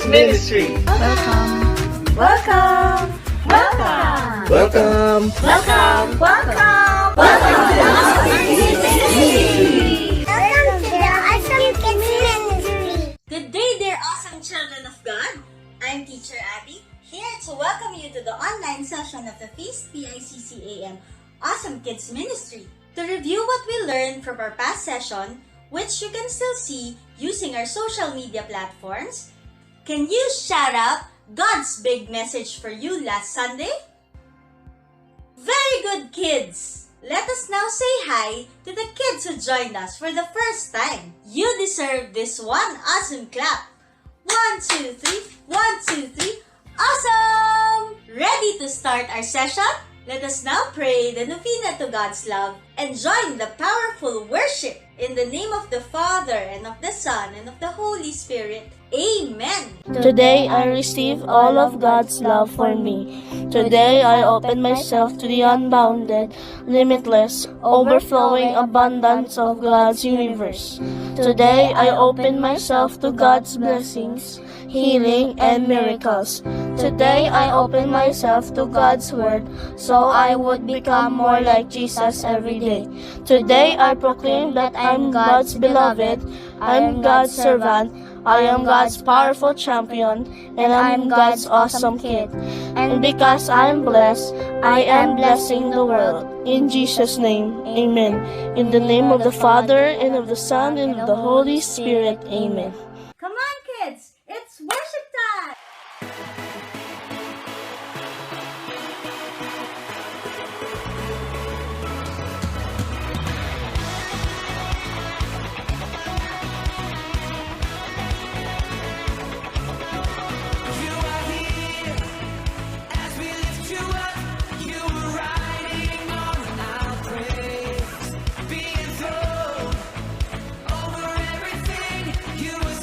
Ministry. Welcome. Welcome! Welcome! Welcome. Welcome! Welcome! Welcome to the Awesomekids Ministry! Welcome to the Awesomekids Ministry. Good day, dear awesome children of God. I'm Teacher Abby, here to welcome you to the online session of the Feast PICCAM Awesome Kids Ministry. To review what we learned from our past session, which you can still see using our social media platforms, can you shout out God's big message for you last Sunday? Very good, kids! Let us now say hi to the kids who joined us for the first time. You deserve this one awesome clap. 1, 2, 3. 1, 2, 3. Awesome! Ready to start our session? Let us now pray the novena to God's love and join the powerful worship in the name of the Father and of the Son and of the Holy Spirit. Amen. Today I receive all of God's love for me. Today I open myself to the unbounded, limitless, overflowing abundance of God's universe. Today I open myself to God's blessings, healing, and miracles. Today I open myself to God's Word so I would become more like Jesus every day. Today I proclaim that I'm God's beloved, I'm God's servant, I am God's powerful champion, and I'm God's awesome kid. And because I'm blessed, I am blessing the world. In Jesus' name, amen. In the name of the Father, and of the Son, and of the Holy Spirit, amen. Come on, kids! It's worship time! You were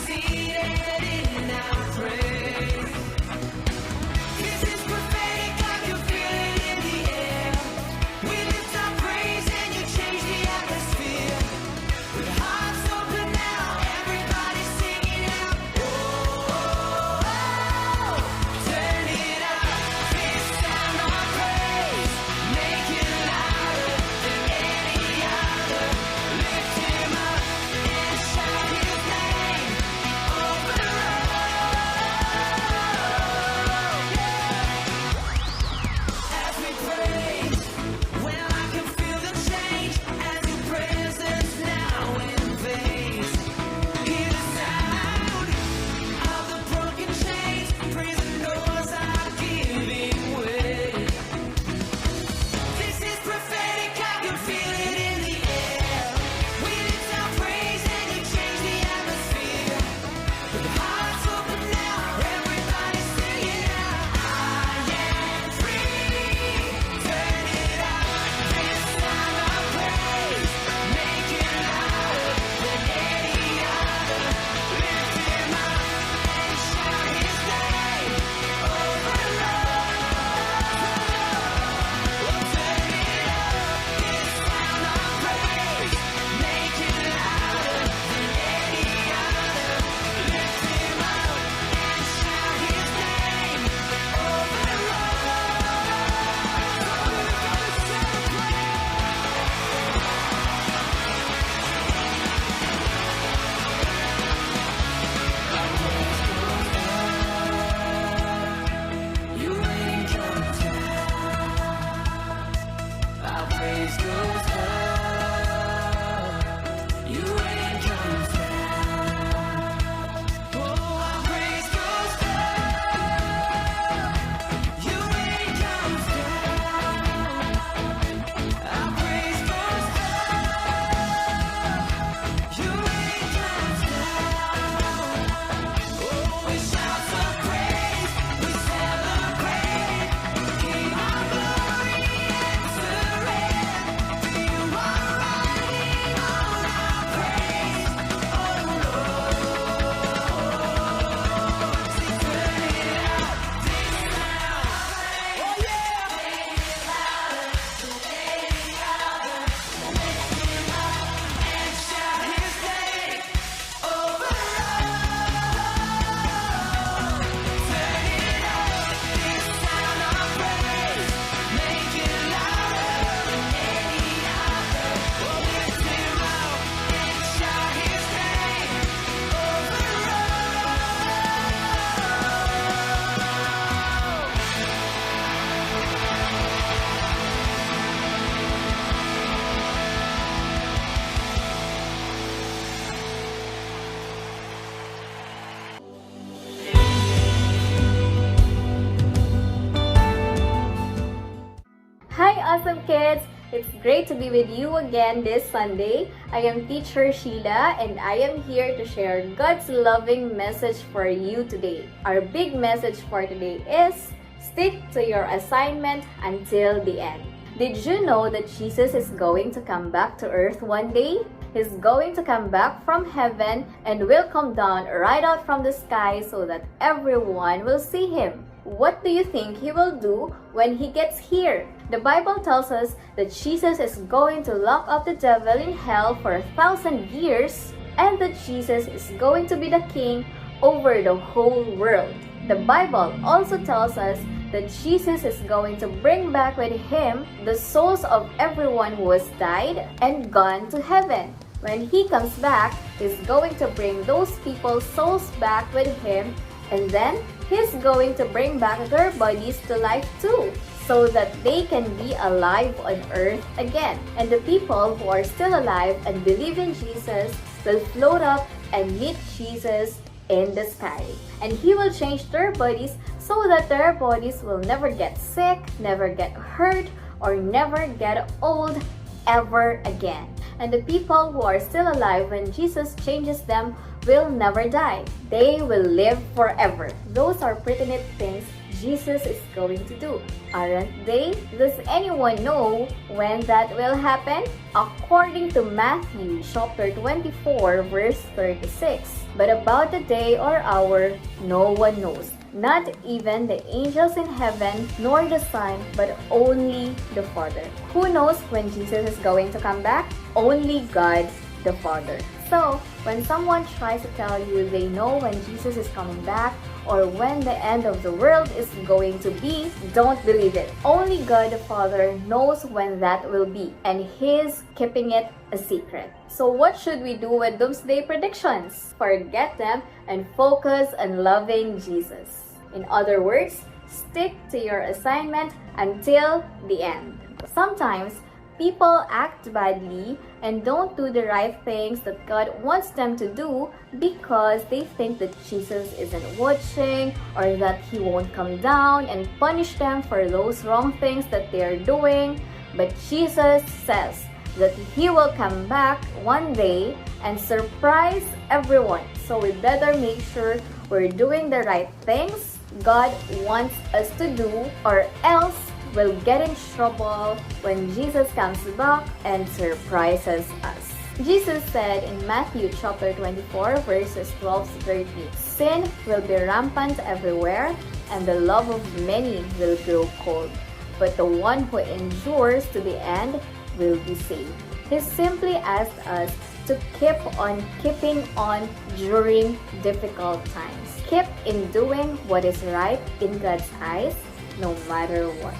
awesome kids! It's great to be with you again this Sunday. I am Teacher Sheila and I am here to share God's loving message for you today. Our big message for today is stick to your assignment until the end. Did you know that Jesus is going to come back to earth one day? He's going to come back from heaven and will come down right out from the sky so that everyone will see him. What do you think he will do when he gets here? The Bible tells us that Jesus is going to lock up the devil in hell for 1,000 years and that Jesus is going to be the king over the whole world. The Bible also tells us that Jesus is going to bring back with him the souls of everyone who has died and gone to heaven. When he comes back, he's going to bring those people's souls back with him, and then he's going to bring back their bodies to life too, so that they can be alive on earth again. And the people who are still alive and believe in Jesus will float up and meet Jesus in the sky. And he will change their bodies so that their bodies will never get sick, never get hurt, or never get old ever again. And the people who are still alive when Jesus changes them will never die. They will live forever. Those are pretty neat things Jesus is going to do, aren't they? Does anyone know when that will happen? According to Matthew chapter 24 verse 36. But about the day or hour, no one knows. Not even the angels in heaven, nor the Son, but only the Father. Who knows when Jesus is going to come back? Only God the Father. So, when someone tries to tell you they know when Jesus is coming back or when the end of the world is going to be, don't believe it. Only God the Father knows when that will be, and He's keeping it a secret. So what should we do with doomsday predictions? Forget them and focus on loving Jesus. In other words, stick to your assignment until the end. Sometimes, people act badly and don't do the right things that God wants them to do because they think that Jesus isn't watching or that He won't come down and punish them for those wrong things that they are doing. But Jesus says that He will come back one day and surprise everyone. So we better make sure we're doing the right things God wants us to do, or else we'll get in trouble when Jesus comes back and surprises us. Jesus said in Matthew chapter 24 verses 12 to 13, sin will be rampant everywhere and the love of many will grow cold, but the one who endures to the end will be saved. He simply asked us to keep on keeping on during difficult times. Keep in doing what is right in God's eyes, no matter what.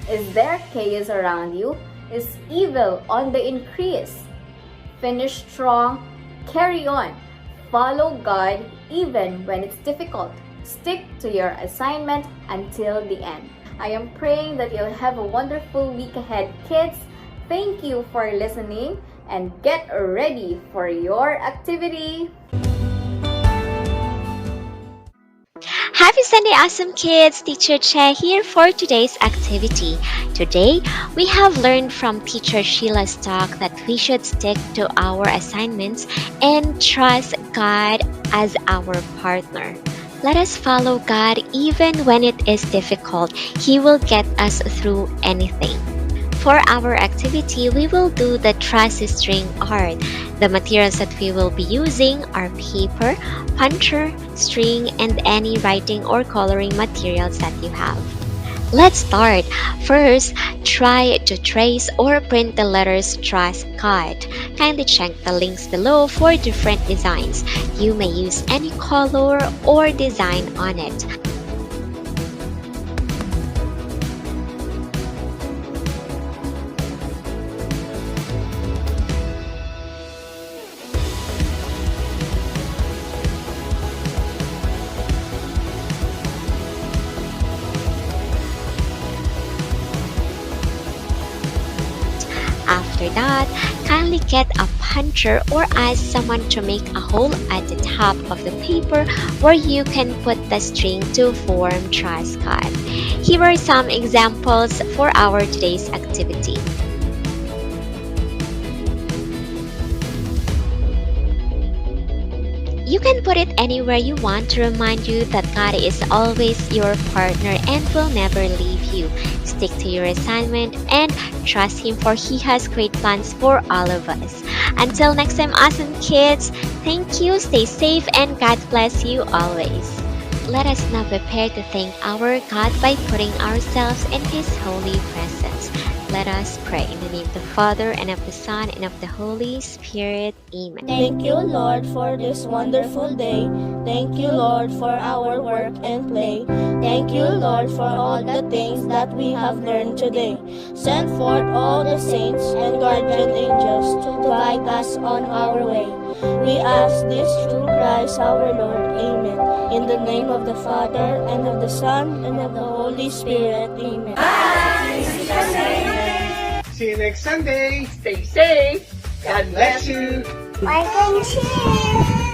Is there chaos around you? Is evil on the increase? Finish strong, carry on. Follow God even when it's difficult. Stick to your assignment until the end. I am praying that you'll have a wonderful week ahead, kids. Thank you for listening and get ready for your activity. Happy Sunday, awesome kids! Teacher Che here for today's activity. Today, we have learned from Teacher Sheila's talk that we should stick to our assignments and trust God as our partner. Let us follow God even when it is difficult. He will get us through anything. For our activity, we will do the truss string art. The materials that we will be using are paper, puncher, string, and any writing or coloring materials that you have. Let's start. First, try to trace or print the letters Trust God. Kindly check the links below for different designs. You may use any color or design on it. After that, kindly get a hunter or ask someone to make a hole at the top of the paper where you can put the string to form trust God. Here are some examples for our today's activity. You can put it anywhere you want to remind you that God is always your partner and will never leave you. Stick to your assignment and trust Him, for He has great plans for all of us. Until next time, awesome kids, thank you, stay safe, and God bless you always. Let us now prepare to thank our God by putting ourselves in His holy presence. Let us pray in the name of the Father, and of the Son, and of the Holy Spirit. Amen. Thank you, Lord, for this wonderful day. Thank you, Lord, for our work and play. Thank you, Lord, for all the things that we have learned today. Send forth all the saints and guardian angels to guide us on our way. We ask this through Christ our Lord. Amen. In the name of the Father, and of the Son, and of the Holy Spirit. Amen. See you next Sunday. Stay safe. God bless you. Like and share.